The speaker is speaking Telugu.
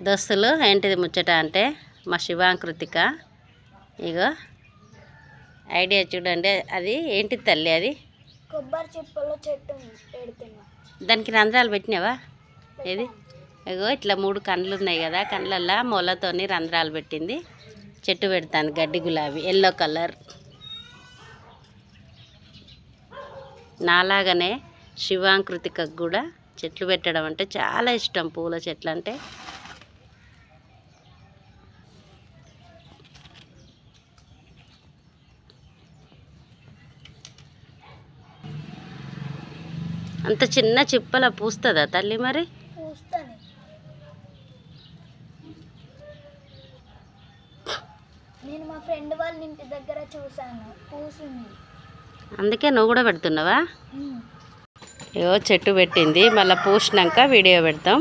దోస్తులు ఏంటిది ముచ్చట అంటే మా శివాంకృతిక ఇగో ఐడియా చూడండి. అది ఏంటి తల్లి? అది కొబ్బరి చిప్పలో చెట్టు పెడుతున్నా. దానికి రంధ్రాలు పెట్టినావా? ఏది ఇగో ఇట్లా 3 కండ్లు ఉన్నాయి కదా, కండ్లల్లో మొలతోని రంధ్రాలు పెట్టింది. చెట్టు పెడతాను, గడ్డి గులాబీ ఎల్లో కలర్. నాలాగనే శివాంకృతికకు కూడా చెట్లు పెట్టడం అంటే చాలా ఇష్టం. పూల చెట్లు అంటే అంత చిన్న చిప్పల పూస్తుందా తల్లి? మరి పూస్తాను. నేను మా ఫ్రెండ్ వాళ్ళ ఇంటి దగ్గర చూసాను, పూసింది. అందుకే నువ్వు కూడా పెడుతున్నావా? ఏవో చెట్టు పెట్టింది, మళ్ళీ పూసినాక వీడియో పెడతాం.